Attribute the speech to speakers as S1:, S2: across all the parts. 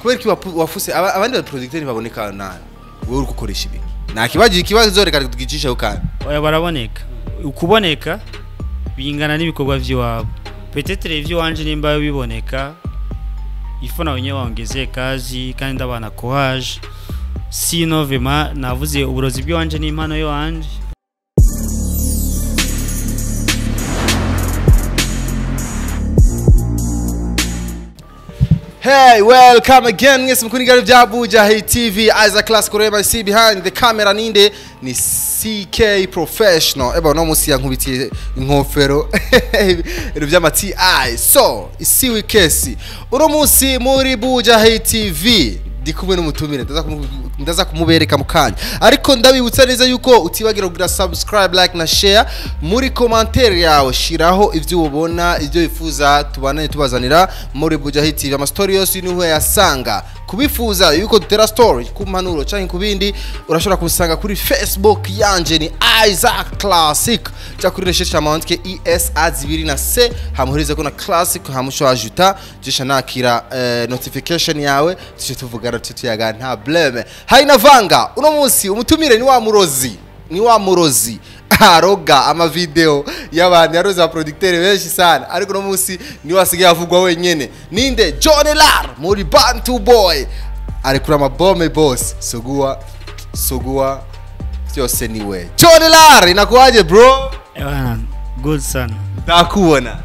S1: kubera ki wafuse abandi ba producteur baboneka nani wewe uri gukoresha ibi nta kibazo reka tugicisha ukana
S2: oya baraboneka ukuboneka bingana n'ibikorwa by'iwabo peut-être ivyo wanje nimba biboneka ifona wenyewe waongezee kazi kandi ndabana courage sino vema navuze uburozi bw'iwanje n'impano yo wanje.
S1: Hey, welcome again. Yes, mkunigari vya Abuja Hey TV. Isaac Class Kurema see behind the camera ninde ni CK Professional. Eba no musi yankubitiye inkofero. Ibyo byama TI. So, isiwe kesi. Uno musi muri Abuja Hey TV. Ndikumwe n'umutumire ndaza kumubereka mukanya ariko ndabibutsa neza yuko utibagira kugira subscribe like na share muri commentaire yawe shiraho ivyo ubona ivyo bifuza tubane tubazanira muri Abuja Hey TV ama story yose niho yasanga kubifuza yuko dutera story ku mpanuro canke kubindi urashobora kubisanga kuri Facebook yanje ni Isaac Classic cya kuri recherche amount ES A2 na C hamuhurize ko na classic hamusho ajuta jisha nakira notification yawe tuje tuvugana tutuyaga nta bleme haina vanga uno munsi umutumire ni wa murozi aroga ama video y'abantu yaroza producteur benshi sana ariko uno munsi ni wasigaye avugwa wenyene ninde John Lar muri Bantu Boy ari kuri ama bombe boss sogua byose niwe John Lar inakuaje bro
S2: Good son
S1: ndakuona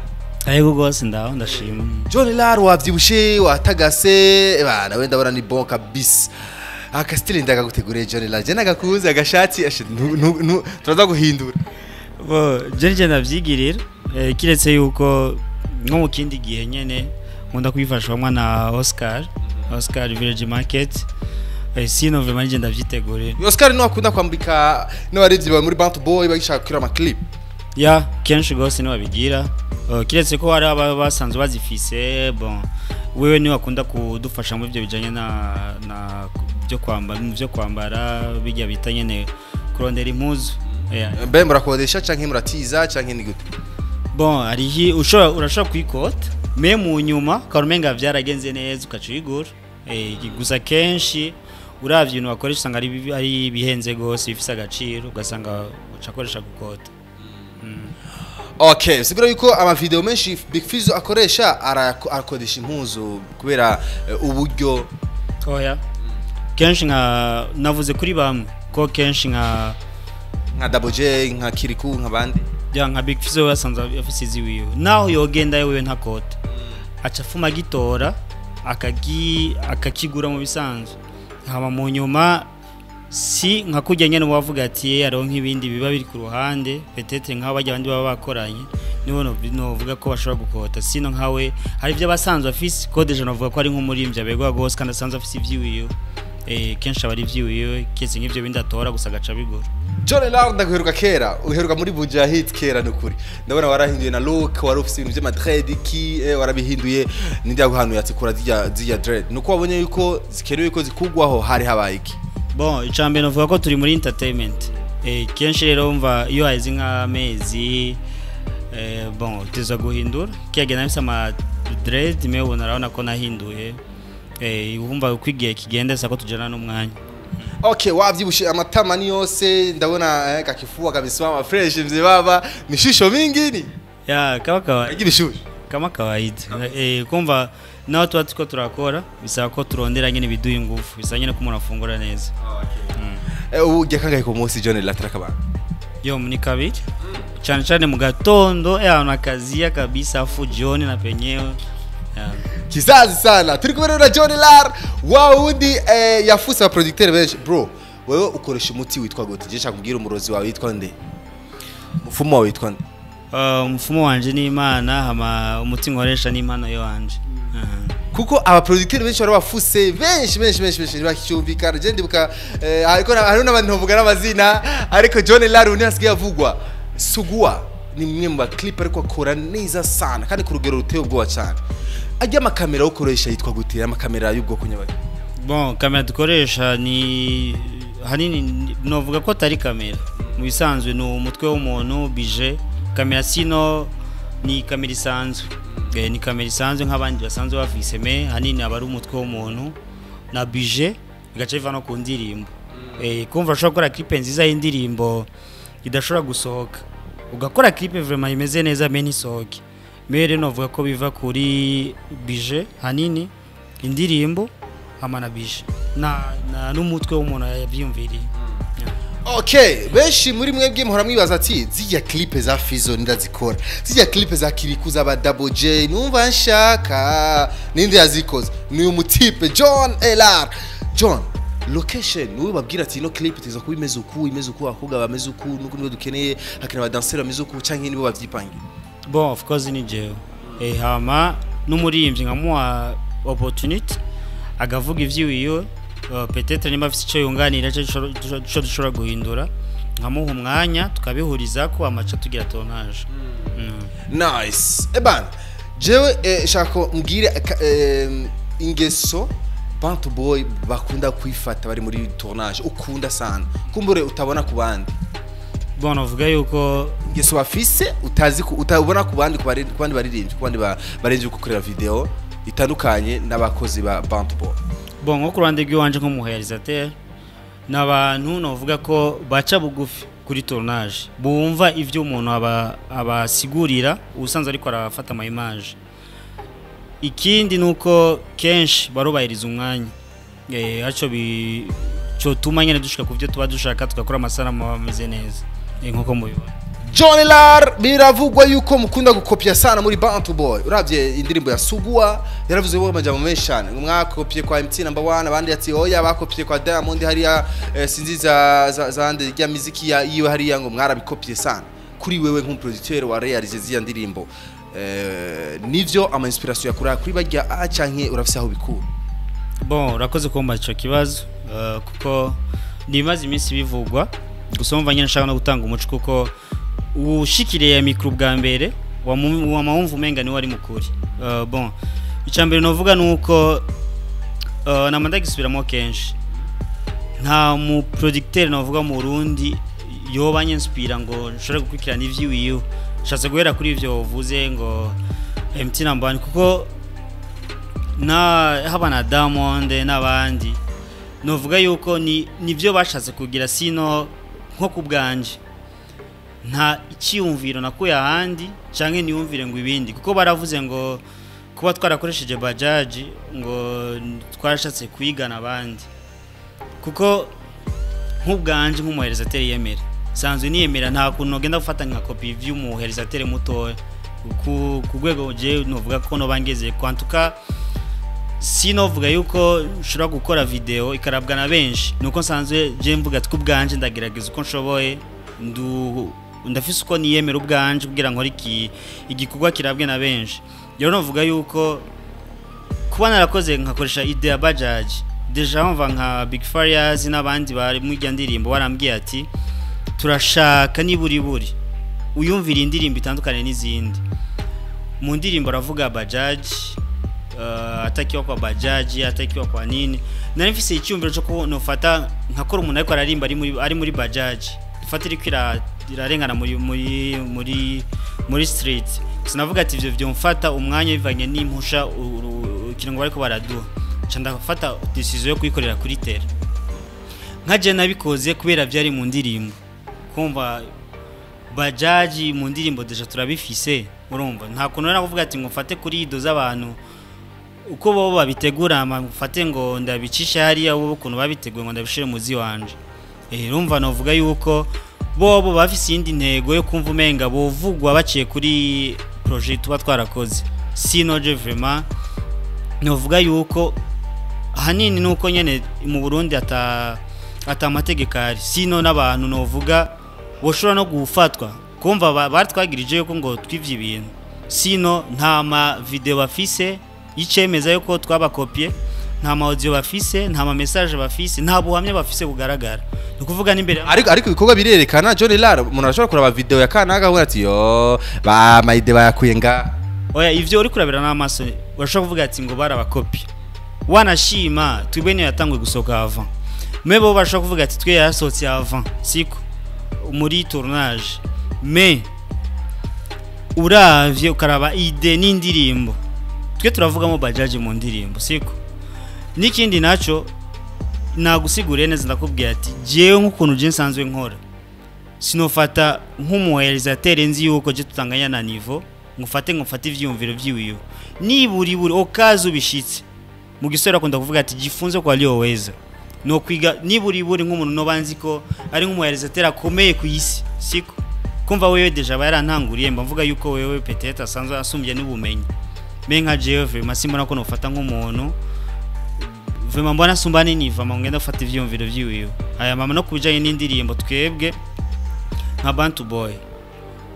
S2: ayego gose ndashima
S1: John Lar wavyibushe watagase bana wenda bora ni bon kabisa akastile ndaga gutegura John Lar je nagakuza agashati turaza guhindura
S2: bo je ndavyigirira kiretse yuko nko mu kindi gihe nyene nkunda kwifashwa na Oscar Village Market sino vraiment je ndavyitegurira
S1: Oscar no akunda kwambika no barivyi ba muri Bantu Boy bagishaka kwira ama clip
S2: ya kenshi gose ni wabigira kiretse ko hari abasanzwe bazifise bon wewe ni wakunda kudufasha mu byo bijanye na byo kwambara bijya bitanye ne kurondera impuzu
S1: mbe murakodesha canke muratiza canke ni gute
S2: bon arihi urashobora kwikota me mu nyuma karumenga byaragenze neza ukacigura gusa kenshi uravye ibintu wakoresha usanga ari bihenze gose bifise agaciro ugasanga ucakoresha gukota.
S1: Okay, sigura yuko ama video menshi Big Fizzo akoresha arakodesha impuzu kubera uburyo
S2: oya kenshi nka navuze kuri bamwe ko kenshi nka
S1: Double J nka Kiriku nka bandi
S2: ya nka Big Fizzo yasanze afise ziwiwe naho yogenda yewe nta kote acafuma gitora akakigura mu bisanzwe hama mu nyuma si nka kujya nyene wavuga ati aronka ibindi biba biri ku ruhande peut-être nka bajya bandi baba bakoranye nibo novuga ko bashobora gukota sino nkawe hari byo basanzwe afise code je novuga ko ari nk'umurimbya begwa gose kandi asanzwe afise ivyiwiyo kenshi abari ivyiwiyo kese nk'ivyo bindi atora gusa gaca bigora.
S1: John Lar ndaguheruka kera uheruka muri Abuja Hit kera nukuri ndabona warahinduye na look wari ufise ibintu bya dread ki warabihinduye nindi yaguhanuye ati kura zija dread nuko wabonye yuko zikenewe ko zikugwaho hari habaye iki
S2: bon icambe novuga ko turi muri entertainment kenshi rero umva iyo haize nk'amezi bon tuza guhindura kiyagena bisa ama dread mewe unarabona ko nahinduye umva kwigiye kigenda sako tujana n'umwanya.
S1: Okay, wavyibushe amatama ni yose ndabona kakifua kabisa ama fresh mzee baba mishisho mingi ni
S2: ya kama kawaida
S1: igibishusho
S2: kama kawaida kumva na watu watiko turakora bisaba ko turondera nyene biduye ngufu bisaba nyene ko umuntu afungura neza.
S1: Ujya kangaye ko munsi John Lar trakaba
S2: yo muni kabiri cyane mu gatondo na kazi ya kabisa afu John na penyewe
S1: kizazi sana turi kumwe na John Lar wawundi yafusa producteur benshi bro wewe ukoresha umuti witwa gute je shakubwira umurozi wawe witwa nde mufumo wawe witwa nde
S2: umufumo wanje ni Imana hama umuti nkoresha ni impano yo wanje
S1: kuko aba producteur benshi barabafuse benshi bakicyumvikana je ndibuka ariko hari n'abandi ntovuga n'amazina ariko John Lar uni hasigaye avugwa sugua ni mwe mu clip ariko akora neza sana kandi ku rugero ruteye ubwoba cyane ajya amakamera ukoresha yitwa gute amakamera y'ubwoko nyabaki
S2: bon kamera dukoresha ni hanini novuga ko tari kamera mu bisanzwe no umutwe w'umuntu bije kamera sino ni kamera isanzwe ni kamera isanzwe nk'abandi basanzwe bafise me hanini aba ari umutwe w'umuntu na budget bigaca biva no ku ndirimbo kumva ushobora gukora clip nziza y'indirimbo idashobora gusohoka ugakora clip vraiment imeze neza me ntisohoke mere novuga ko biva kuri budget hanini indirimbo hamana budget na n'umutwe w'umuntu yavyumviriye.
S1: Okay, benshi muri mwebwe muhora mwibaza ati zijya clip za Fizo ndazikora. Zijya clip za Kirikuza ba Double J numva nshaka ninde yazikoze. Ni umutipe John LR. John, location niwe babwira ati no clip tiza kuba imeze uku akubwa bameze uku nuko niwe dukeneye hakina ba danseur bameze uku canke nibo bavyipangira.
S2: Bon, of course ni jewe. Hama n'umurimbyi nkamuha opportunity agavuga ivyiwiyo peut-être nimba afite icyo yunganira cyo dushobora guhindura nkamuha umwanya tukabihuriza ko amaca tugira tournage.
S1: Nice. Ebana jewe shako mbwire ingeso Bantu Boy bakunda kwifata bari muri tournage ukunda sana kumbure utabona ku bandi.
S2: Bon, uvuga yuko
S1: ingeso bafise utazi utabona ku bandi baririmbye ku bandi barenje gukorera video itandukanye n'abakozi ba Bantu Boy.
S2: Bon, nko kurande gwanje nko murealisateur nabantu novuga ko baca bugufi kuri tournage bumva ivyo umuntu abasigurira ubusanzwe ariko arafata ama image. Ikindi nuko kenshi barubahiriza umwanya aco cyo tumanye dushika kuvyo tuba dushaka tukakora amasanamu ameze neza nk'uko mubibona.
S1: John LR biravugwa yuko mukunda gukopia sana muri Bantu Boy. Uravye indirimbo ya Sugua yaravuze bo majambo menshi cyane. Mwakopie kwa MT number 1 abandi ati oya bakopie kwa Diamond hariya sinzi za ande ya muziki ya iyo hariya ngo mwarabikopie sana. Kuri wewe nk'umuproducteur wa realize ziya ndirimbo nivyo ama inspiration yakura kuri bajya canke urafise aho bikuru.
S2: Bon, urakoze kumba ico kibazo kuko nimaze iminsi bivugwa gusomva nyine nshaka no gutanga umuco kuko ushikiriye mikro bwa mbere wa mawumva umenga ni wari mukuri. Bon, icambere novuga nuko namanda gisubiramo kenshi nta mu producteur novuga mu Burundi yobanye inspira ngo nshobora gukurikirana ivyiwiyo shatse guhera kuri ivyo uvuze ngo MT number 1 kuko na haba na Diamond n'abandi novuga yuko nivyo bashatse kugira sino nko kubganje nta icyumviro nakuye ahandi canke niyumvire ngo ibindi kuko baravuze ngo kuba twarakoresheje bajaji ngo twarashatse kwigana abandi kuko nk'ubganje nk'umurealisateur yemera sanzwe niyemera nta kuntu genda gufata nka copy vy'umurealisateur muto ku rwego je novuga ko no bangeze kwantuka sinovuga yuko nshobora gukora video ikarabwa na benshi nuko sanzwe je mvuga twubganje ndagerageza uko nshoboye ndafise uko niyemera ubganje kugira ngo igikorwa kirabwe na benshi rero novuga yuko kuba narakoze nkakoresha idea ya Bajaj deja mva nka Big Farious n'abandi bari mu ndirimbo barambwiye ati turashaka niburi uyumvira indirimbo itandukanye n'izindi mu ndirimbo ravuga Bajaj atakiwa kwa Bajaj atakiwa kwa nini nari mfise icyumviro cyo ko nofata nkakora umuntu ariko ararimba ari muri Bajaj ifatira kwira irarengana muri street sinavuga ati ivyo byo mfata umwanya bivanye n'impusha kirango bariko baraduha canda gufata decision yo kuyikorera kuri tera nkaje nabikoze kubera byari mu ndirimbo kumva Bajaji mu ndirimbo deja turabifise urumva nta kuntu nari kuvuga ati ngo mfate kuri ido z'abantu uko bo babitegura mfate ngo ndabicisha hariya bo kuntu babiteguye ngo ndabishire muzi wanje urumva novuga yuko bobo bafise indi ntego yo kumva umenga bovugwa baciye kuri projet tuba twarakoze sino je vraiment novuga yuko hanini nuko nyene mu Burundi ata amategeko ari sino n'abantu novuga boshora no gufatwa kumva baratwagirije yuko ngo twivye ibintu sino nta ma video bafise yicemeza yuko twabakopie nta ma audio bafise nta ma message bafise nta buhamya bafise bugaragara nukuvuga n'imbere
S1: ariko ibikorwa birerekana John LR umuntu arashobora kuraba video ya Kanaga ahura ati yo ba maide bayakuye nga
S2: oya ivyo uri kurabira n'amaso urashobora kuvuga ati ngo barabakopie wanashima twibene yatangwe gusoka avant mebo bashobora kuvuga ati twe yasohotse avant siko muri tournage mais uravye ukaraba ide n'indirimbo twe turavugamo bajaje mu ndirimbo siko n'ikindi naco nagusiguriye neza ndakubwiye ati jewe nk'ukuntu je nsanzwe nkora sinofata nk'umurealisateur nzi yuko je tutanganya na niveau ngufate ivyumviro vyiwiwe niburi okazo bishitse mu gisora kunda kuvuga ati gifunze kwa Leo Weza no kwiga niburi nk'umuntu no banzi ko ari nk'umurealisateur akomeye ku isi siko kumva wewe deja barantanguriye mbavuga yuko wewe peut-être asanzwe asumbye n'ubumenyi menga jewe masimona ko nofata nk'umuntu vema mbona sumbani niva ngenda ufata ivyumviro vyiwiwe aya mama no kubijanye n'indirimbo twebwe nka Bantu Boy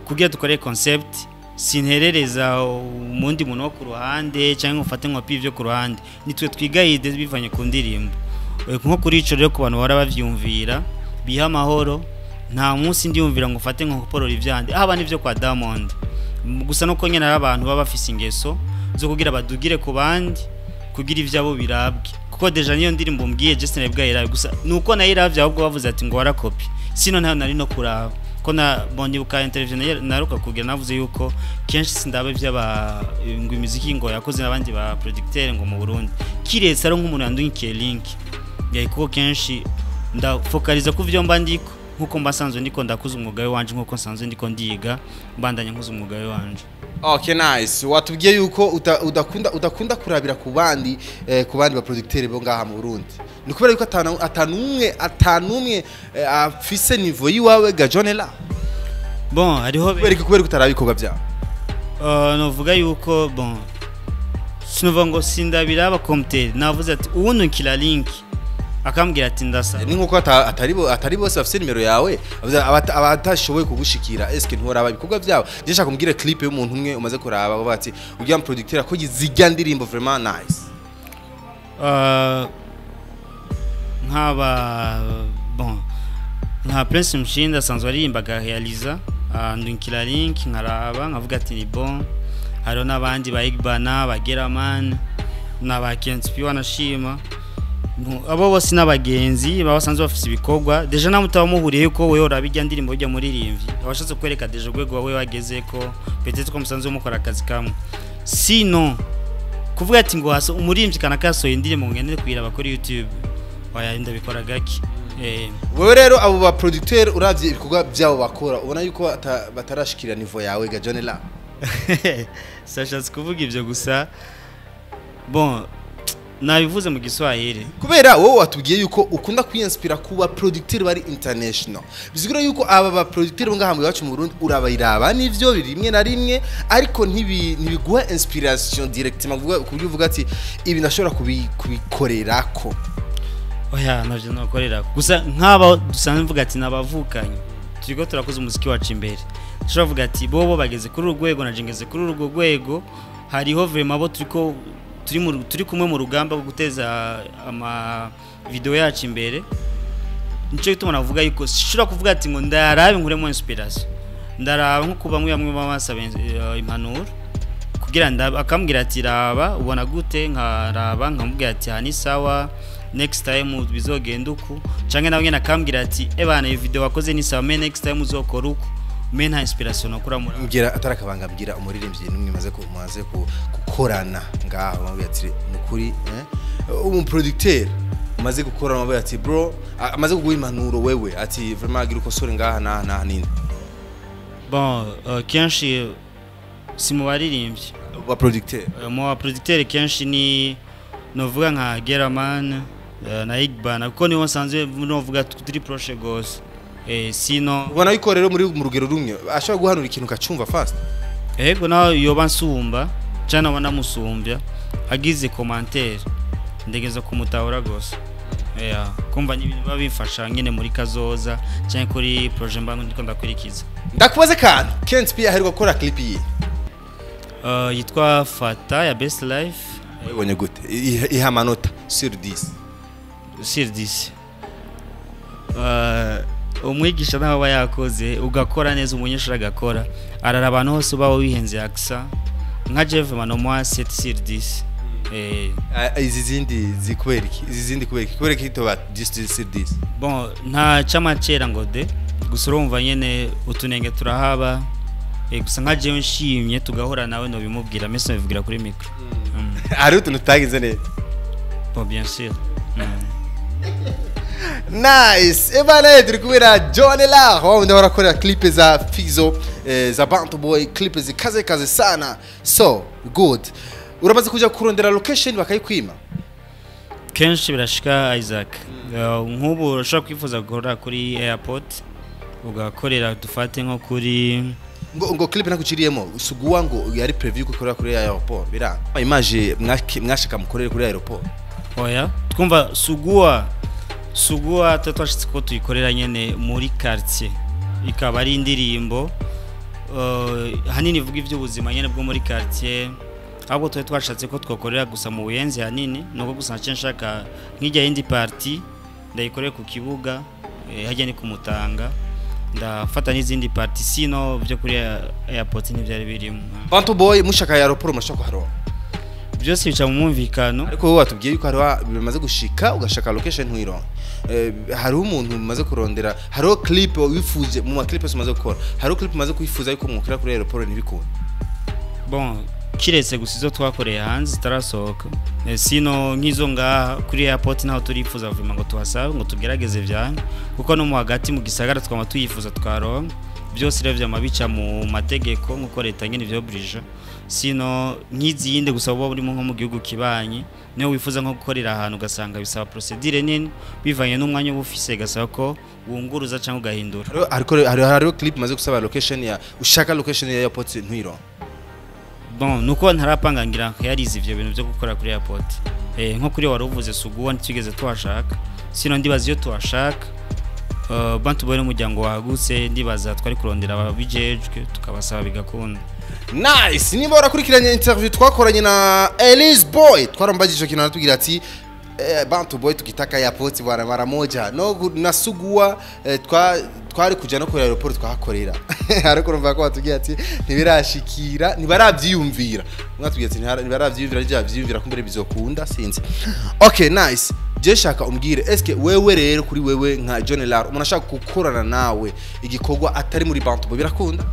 S2: kugira dukore concept sinherereza umundi muntu wo ku ruhande cyangwa ufate nko pivyo ku ruhande nitwe twiga ide bivanye ku ndirimbo nko kuri ico rero ku bantu bara bavyumvira biha amahoro nta munsi ndiyumvira ngo ufate nko porora ivyande aba nivyo kwa Diamond gusa no konyene abantu baba bafise ingeso zo kugira badugire ku bandi kugira ivyabo birabwe kuko deja niyo ndirimbo mbwiye Justin Bwayira gusa nuko nayiravye ahubwo bavuze ati ngo wara copy sino nta nari no kuraba ko na bondibuka interview naruka kugira navuze yuko kenshi sindabe vy'aba ngo imiziki ngo yakoze nabandi ba producteur ngo mu Burundi kiretse ari nk'umuntu yandungikiye link kuko kenshi ndafokaliza ku vyo mbandiko nkuko mbasanzwe ndiko ndakuza umwuga wanje nkuko nsanzwe ndiko ndiga mbandanya nkuza umwuga wanje.
S1: Okay, nice. Watubwiye yuko udakunda kurabira ku bandi ba producteur bo ngaha mu Burundi. Nikubera yuko atanumwe afise niveau yiwawe gajonela.
S2: Bon, hariho
S1: kubera kutarabikoga bya.
S2: Novuga yuko bon sinova ngo sindabira ba compter navuze ati uwuno kila link akambwira ati ndasa
S1: ni nkuko atari bose bafite nimero yawe abatashoboye kugushikira eske ntoraba ibikorwa byawe je nshaka kumbwira clip y'umuntu umwe umaze kuraba baba ati ujya mu producteur ko zijya ndirimbo vraiment nice
S2: nkaba bon nka Prince Mshinda sanzwe arimbaga realiza ndukila link nkaraba nkavuga ati ni bon haro nabandi ba Igbana ba Geraman na ba Kentspi wanashima abo bose n'abagenzi babasanzwe bafite ibikorwa deja namutaba muhuriye ko wewe urabijya ndirimbo ujya muri rimvi abashatse kwereka deja gwego wawe wageze ko peut-être ko musanzwe mukora akazi kamwe sino kuvuga ati ngo hasa umurimvyi kana kasoye indirimbo ngende kwira bakora YouTube waya ndabikora gaki
S1: wewe rero abo ba producteur uravye ibikorwa byabo bakora ubona yuko batarashikira niveau yawe ga John La
S2: sashatse kuvuga ivyo gusa bon nabivuze mu Giswahili
S1: kubera wowe watubwiye yuko ukunda kwinspira kuba producteur bari international bizigura yuko aba ba producteur ngahamwe bacu mu Burundi urabayiraba nivyo birimwe na rimwe ariko ntibiguha inspiration directement kuburyo uvuga ati ibi nashobora kubikorerako
S2: oya navyo nakorera gusa nk'aba dusanzwe mvuga ati nabavukanye turiko turakoze umuziki wacu imbere dushobora kuvuga ati bobo bageze kuri urugwego na jengeze kuri urugwego hariho vraiment abo turi kumwe mu rugamba rwo guteza ama video yacu imbere nico gituma navuga yuko shira kuvuga ati ngo ndarabe nkuremo inspiration ndaraba nko kuba mwe bamasaba impanuro kugira akambwira ati raba ubona gute nkaraba nkamubwira ati hani sawa next time bizogenda uku canke nawe nakambwira ati ebana iyo video wakoze ni sawa next time uzokora uku mena inspiration okura muri
S1: ngira atarakabanga bwira umuririmbyi nimwe maze gukorana ngaho bamwe ati nukuri producteur maze gukorana bamwe ati bro amaze kuguha impanuro wewe ati vraiment agira ukosore ngaha na nini
S2: bon kenshi simu baririmbyi
S1: ba producteur
S2: mo producteur kenshi ni novuga nka Geraman na Igbana kuko niho sanzwe novuga turi proche gose sino
S1: ubona yuko rero muri mu rugero rumwe ashobora guhanura ikintu kacumva fast
S2: ego naho yoba nsumba cyane wana musumbya agize commentaire ndegeza kumutahura gose kumva n'ibintu babifasha nyene muri kazoza cyane kuri projet mbangu ndiko ndakurikiza
S1: ndakubaze kandi Kentspi aheruka gukora clip yi
S2: yitwa Fata ya Best Life
S1: ubonye gute iha amanota sur 10
S2: sur 10 umwigisha naho yakoze ugakora neza umunyeshuri agakora arara abantu hose bawo wihenze aksa nka Jeff Manomo 7 sur 10
S1: izi zindi kuberiki hitoba 10 sur 10
S2: bon nta chamacera ngo de gusa urumva nyene utunenge turahaba gusa nka jewe nshimye tugahora nawe no bimubwira mese bivugira kuri micro
S1: ari utuntu tutagize neza
S2: bon bien sûr
S1: nice ebana turi kubera John La wao ndio wanakorera clip za Fizo za Bantu Boy clip zikaze sana so good uramaze kuja kurondera location bakayikwima
S2: kenshi birashika Isaac nk'ubu urashaka kwifuza gukora kuri airport ugakorera dufate nko kuri
S1: ngo clip nakuciriyemo suguwa ngo yari preview gukorera kuri airport bira image mwashaka mukorere kuri airport
S2: oya twumva suguwa twashitse ko tuyikorera nyene muri quartier ikaba ari indirimbo hanini ivuga ivy'ubuzima nyene bwo muri quartier abo twashatse ko twakorera gusa mu buyenzi hanini nuko gusa nshaka nk'ijya yindi party ndayikoreye ku kibuga hajya ni kumutanga ndafata n'izindi party sino byo kuri airport n'ivyari birimo
S1: Bantu Boy mushaka ya aeroport mashaka haro
S2: byose bica mu mwumvikano
S1: ariko wowe watubwiye yuko hari bimaze gushika ugashaka location ntwiro hari umuntu umaze kurondera hari clip wifuje mu clip umaze gukora hari clip umaze kwifuza yuko mwukira kuri aeroport ntibikunda
S2: bon kiretse gusizo twakoreye hanze zitarasohoka sino nkizo ngaha kuri airport naho turifuza vuba ngo tuhasabe ngo tugerageze vyane kuko no mu hagati mu gisagara twama tuyifuza twaronka byose revya mabica mu mategeko nkuko leta nyene byo brija sino nkiziyinde gusa bo buri nko mu gihugu kibanyi niyo wifuza nko gukorera ahantu gasanga bisaba procedure nini bivanye n'umwanya ubufise gasaba ko wunguruza cyangwa ugahindura
S1: hari clip maze gusaba location ya ushaka location ya airport ntwiro
S2: bon nuko ntarapanga ngira yarize ivyo bintu byo gukora kuri airport nko kuri waruvuze suguwa ntitugeze twashaka sino ndibaza iyo twashaka Bantu Boy n'umuryango wagutse ndibaza twari kurondera ababijejwe tukabasaba bigakunda
S1: nice niba warakurikiranye interview twakoranye na Elise Boy twarambagije kintu natubwira ati Bantu Boy tukitaka airport bwana mara moja no nasuguwa twari kuja no kuri aeroport twahakorera ariko urumva ko batubwiye ati ntibirashikira ntibaravyiyumvira mwatubwiye ati ntibaravyiyumvira kumbere bizokunda sinzi okay nice je shaka umbwire eske wewe rero kuri wewe nka John La umuntu ashaka gukorana nawe igikorwa atari muri Bantu Boy birakunda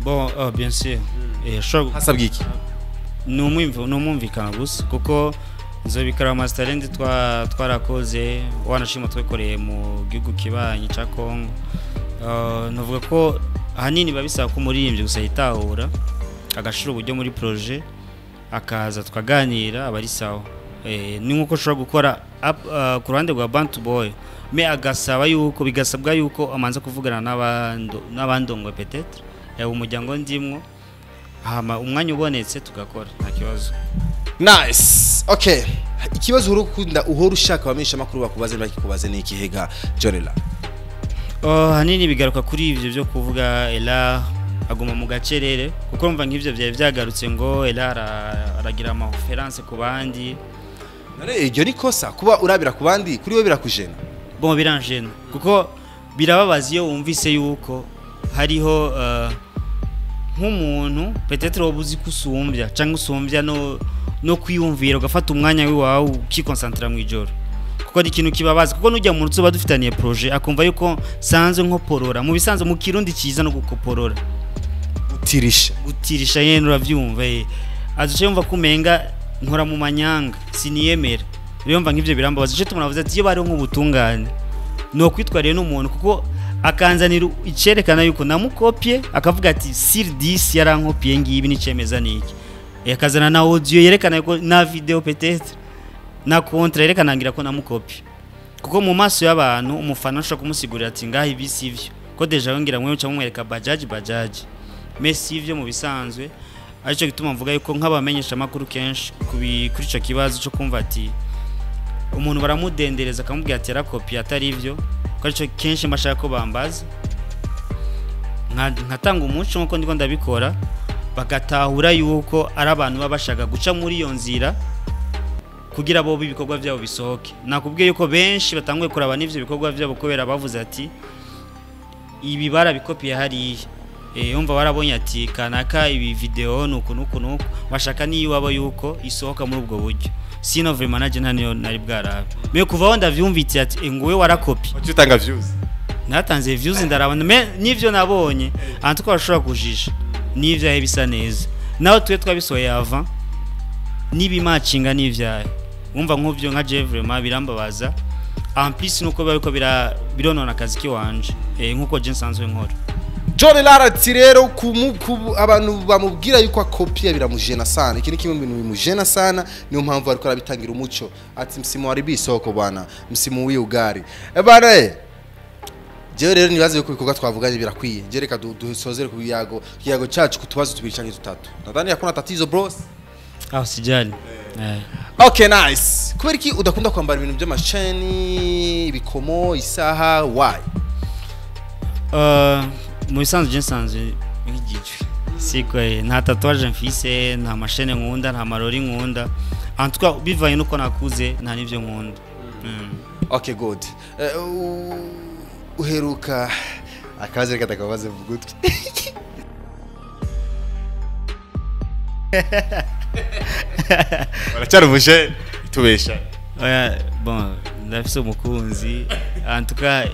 S2: bon bien sûr
S1: hasabwe iki
S2: numumvikana gusa kuko nzobikara master talent twarakoze wanashima twakoreye mu gihugu kibanyi ca Kongo novuga ko hanini babisaba ko muririmbye gusa yitahura agashira uburyo muri projet akaza twaganira abari sawa ni nkuko shobora gukora ku ruhande rwa Bantu Boy me agasaba yuko bigasabwa yuko amanza kuvugana n'abandongo peut-être umuryango ndimwo hama umwanya ubonetse tugakora nta kibazo
S1: nice okay ikibazo urukunda uhora ushaka bamenyesha makuru bakubaze bakikubaze ni ikihega John La
S2: hanini bigaruka kuri ivyo byo kuvuga Ela aguma mu gacerere kuko mva nk'ivyo byagarutse ngo Ela aragira ama conference ku bandi
S1: nare iryo ni kosa kuba urabira ku bandi kuri we birakujena
S2: bon biranjena kuko birababaza iyo wumvise yuko hariho nk'umuntu peut-être wobuzi kusumbya cyangwa usumbya no kwiyumvira ugafata umwanya wawe ukikoncentra mu ijoro kuko ari ikintu kibabaza kuko nujya mu rutso badufitaniye projet akumva yuko sanze nko porora mu bisanzwe mu kirundi ciza no gukoporora gutirisha yene uravyumva azuce yumva kumenga nkora mu manyanga siniyemera rero mva nk'ivyo birambabaza je tumunavuze ati iyo bari nk'ubutungane no kwitwariye n'umuntu kuko akanzanira icerekana yuko namukopye akavuga ati sur 10 yarankopye ngibi nicemeza niki yakazana na audio yerekana yuko na video peut-être na contre yerekana ngira ko namukopye kuko mu maso y'abantu umufana ashaka kumusigurira ati ngaho ibi sivyo ko deja yongira mwe uca mwereka bajaji Messi ivyo mu bisanzwe arico gituma mvuga yuko nk'abamenyesha makuru kenshi kuri ico kibazo cyo kumva ati umuntu baramudendereza akamubwira ati yarakopye atari ivyo ko arico kenshi mbashaka ko bambaza nkatanga umuco nko ndiko ndabikora bagatahura yuko ari abantu babashaka guca muri iyo nzira kugira bo ibikorwa byabo bisohoke nakubwiye yuko benshi batanguye kuraba n'ivyo bikorwa byabo kubera bavuze ati ibi barabikopiye hariya yumva warabonye ati kanaka ibi video nuko bashaka niyo wabo yuko isohoka muri ubwo buryo sino vraiment manager naniyo nari bwarabe me kuva wanda vyumvitse ati nguwe warakopi
S1: utanga views
S2: natanze views ndarabona me nivyo nabonye antuko bashobora kujisha n'ivyahe bisa neza naho twe twabisohoye avant nibimacinga n'ivyahe umva nk'uvyo nka je vraiment birambabaza en plus nuko bariko bironona akazi kiwanje nkuko je nsanzwe nkora
S1: John Lara ati rero abantu bamubwira yuko akopia biramujena sana iki ni kimwe bintu bimujena sana niyo mpamvu ariko arabitangira umuco ati msimu wari bisoko bwana msimu w'ugari bana je rero nibaze yuko ibikorwa twavuganye birakwiye je reka dusozere ku kiyago cyacu kutubazo tubiri cyangwa dutatu nadhani yakuna tatizo bros
S2: sijali
S1: okay nice kubera iki udakunda kwambara ibintu by'amasheni ibikomo isaha why
S2: mu bisanzwe je nsanzwe nk'igicwe siko nta tatuage mfise nta mashene nkunda nta marori nkunda en tout cas bivanye nuko nakuze nta nivyo nkunda
S1: okay good uheruka akazi reka takabaze mugutwi Waracyari umuje tubesha
S2: bon ndafise umukunzi en tout cas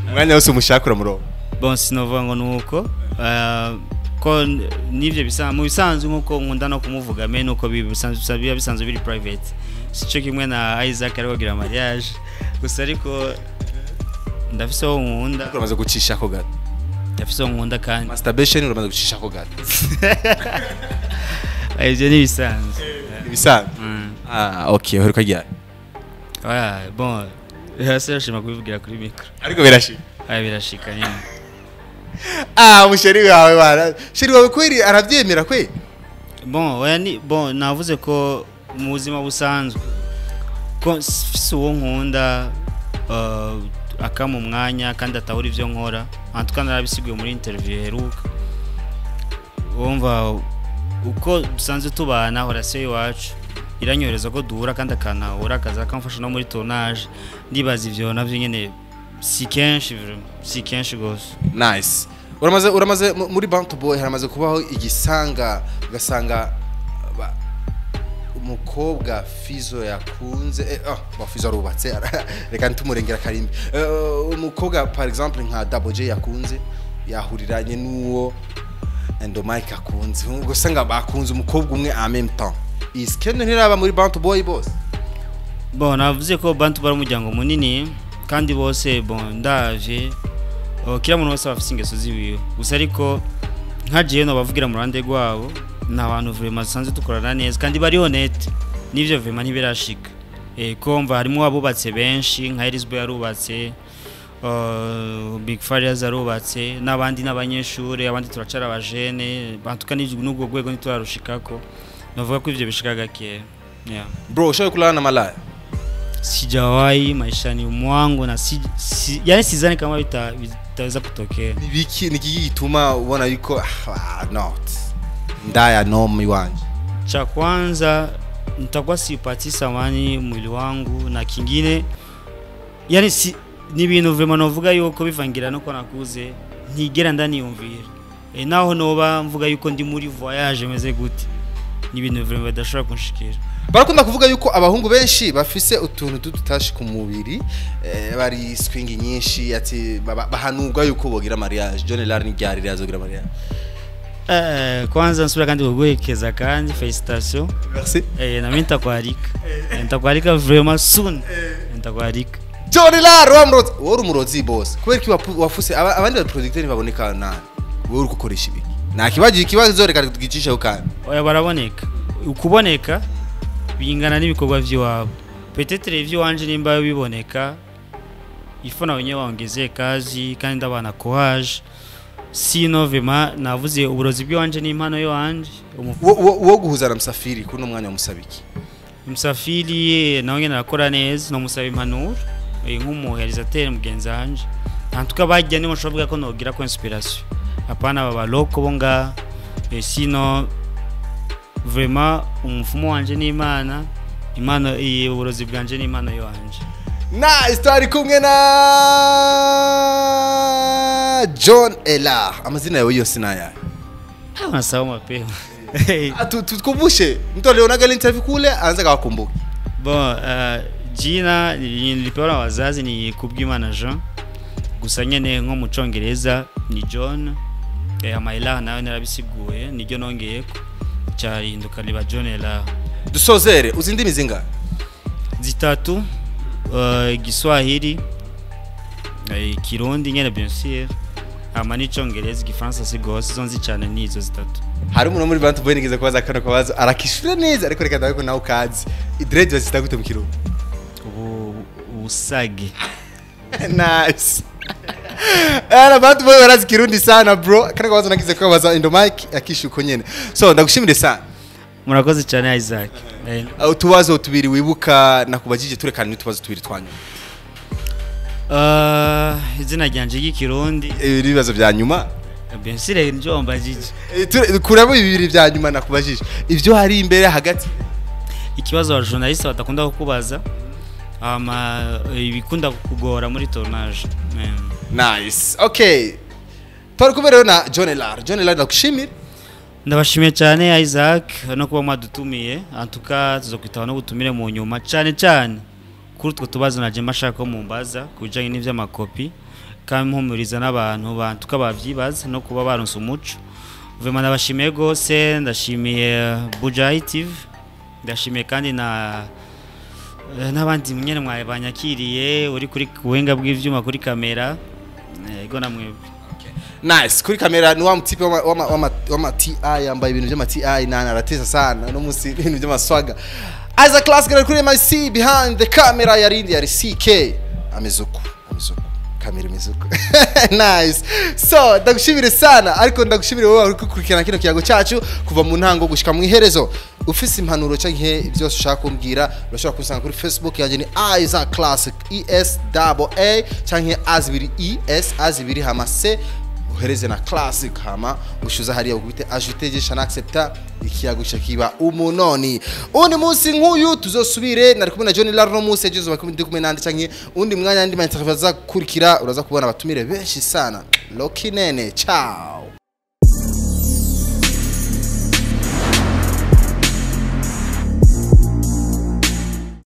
S1: umwanya wose umushakura murongo
S2: bon sinovuga ngo nuko ko nivyo bisanzwe nkuko nkunda no kumuvuga me nuko bisanzwe biri private sico kimwe na Isaac ariko gira mariage gusa ariko ndafise wo nkunda
S1: uramaze gucisha ko gato
S2: ndafise wo nkunda kandi
S1: masturbation uramaze gucisha ko gato
S2: ivyo ni bisanzwe
S1: okay uheruka ryari
S2: bon hasi rashima kubivugira kuri micro
S1: ariko birashika
S2: birashika nyine
S1: musheri wawe bana sheri wawe kweri aravyemera kwe
S2: bon navuze ko mu buzima busanzwe ko fise uwo nkunda akama umwanya kandi atahura ivyo nkora antuka narabisiguye muri interview heruka wumva uko dusanzwe tubana relation iwacu iranyoreza ko duhura kandi akanahura akaza akamfasha no muri tournage ndibaza ivyo navyo nyene si kenshi gose
S1: nice uramaze muri Bantu Boy haramaze kubaho igisanga ugasanga umukobwa Fizo yakunze Fizo arubatse reka ntumurengera karimbi umukobwa par exemple nka Double J yakunze yahuriranye nuwo Endo Mike akunze ugasanga bakunze umukobwa umwe en même temps iskene ntiraba muri Bantu Boy boss
S2: bon navuze ko Bantu Boy umuryango munini kandi bose bon ndaje kira muntu wese afite ingeso ziwiwe gusa ariko nkagiye no bavugira mu rande rwabo na abantu vraiment sanze dukorana neza kandi bari honnête nivyo vraiment ntibirashika komva harimo abubatse benshi nka Elisbo yarubatse Big Farias arubatse nabandi n'abanyeshure abandi turacara abajene bantukanije n'ubwo gwego ntiturarushikako navuga ko ivyo bishika gake
S1: bro ushaye kulana na malaya
S2: sijawahi maishani mwangu na yani sidhani kama vitaweza kutokea.
S1: Ni gituma ubona yuko not ndaya nomi wanje.
S2: Cha kwanza nitakuwa sipati samani mwili wangu na kingine yani ni ibintu vraiment novuga yuko bivangira no ko nakuze ntigera ndaniyumvira naho noba mvuga yuko ndi muri voyage meze gute ni ibintu vraiment badashobora kunshikira.
S1: Barakunda kuvuga yuko abahungu benshi bafise utuntu dutashi ku mubiri bari swing nyinshi ati bahanurwa yuko bogira mariage. John Lara ni ryari yazogira mariage?
S2: Kwanza nsubira kandi kuguhekeza kandi felicitation.
S1: Merci.
S2: Na mimi nitakualika vraiment soon. Nitakualika.
S1: John Lara wari umurozi boss. Kubera ki wafuse abandi ba producteur baboneka nani? Wewe uri gukoresha ibi. Na kibazo reka tugicisha ukana.
S2: Oya baraboneka. Ukuboneka bingana n'ibikorwa by'iwabo. Peut-être review wanje nimba biboneka ifona wenye waongezee kazi kandi ndabana courage. Sino vema navuze uburozi bw'iwanje n'impano yo wanje.
S1: Wo guhuza na Msafiri kuno mwanya wa Musabiki.
S2: Msafiri nawe narakora neza no musaba impanuro nk'umurealisateur mugenzi wanje. Antuka bajya ni mushoboka ko nogira ko inspiration. Hapana baba loko bonga sino vraiment umufumo wanje n'Imana imana uburozi bwanje n'Imana yo wanje.
S1: Nice tari kumwe na John Lara. Amazina yawe yose naya?
S2: Nasahau mapema.
S1: Tukumbushe mtu alionaga interview kule anza kawakumbuka.
S2: Bon jina nilipewa na wazazi ni Kubwimana Jean. Gusa nyene nko mu Congereza ni John. Amaila nawe narabisiguye niryo nongeye ko cyahinduka riba John la
S1: dusozere uzi indimi zingahe
S2: zitatu Igiswahili Kirundi nyene bien sûr ama n'icongereza igifaransa sigose zonzi cyane nizo zitatu
S1: hari umuntu muri bantu boye nigeze kubaza kano kabazo arakishura neza ariko reka ndawe ko nawe ukazi idrede bazita gute mu Kirundi
S2: usage
S1: nice Ana bantu boye barazi Kirundi sana bro kano kabazo nagize kubaza Indomike akishuko nyene so ndagushimire sana
S2: murakoze cyane Isaac
S1: utubazo tubiri wibuka nakubajije turekana utubazo tubiri twanyu
S2: izina ryanje y'ikirundi
S1: ibibazo bya nyuma
S2: bien sûr njo mbajije
S1: kurabo ibibiri bya nyuma nakubajije ivyo hari imbere hagati
S2: ikibazo wa journaliste batakunda kukubaza ibikunda kugora muri tournage
S1: nice okay tori kubereho na John Lar ndakushimira
S2: ndabashimiye cyane Isaac no kuba mwadutumiye antuka tuzokwitaho no gutumire mu nyuma cyane kuri utwo tubazo naje mashaka ko mumbaza kubijanye n'ivy'amakopi kandi mpumuriza n'abantu bantuka bavyibaza no kuba baronse umuco vraiment ndabashimiye gose ndashimiye Bujayi TV ndashimiye kandi n'abandi munyene mwaye banyakiriye uri kuri kuwenga bw'ivyuma kuri kamera ego namwe
S1: nice kuri kamera ni wa mtipe wa TI yambaye ibintu by'ama TI nana arateza sana no musi ibintu by'amaswaga as a class girl kuri MIC behind the camera yarindi yari CK amezuku kamera imezuku nice so ndagushimire sana ariko ndagushimire wowe uri kukurikirana kino kiyago cyacu kuva mu ntango gushika mu iherezo ufise impanuro canke ibyo ushaka kumbwira urashobora kunsanga kuri Facebook yanje ni Isaac Classic ESAA canke azibiri ES azibiri hamase uhereze na classic hama ushuza hariya ubite ajouter na accepta ikiyago kiba umunoni undi munsi nk'uyu tuzosubire nari kumwe na John Lar no munsi ejo ndi kumwe nandi canke undi mwanya ndi ma interview za kurikira uraza kubona abatumire benshi sana Loki nene ciao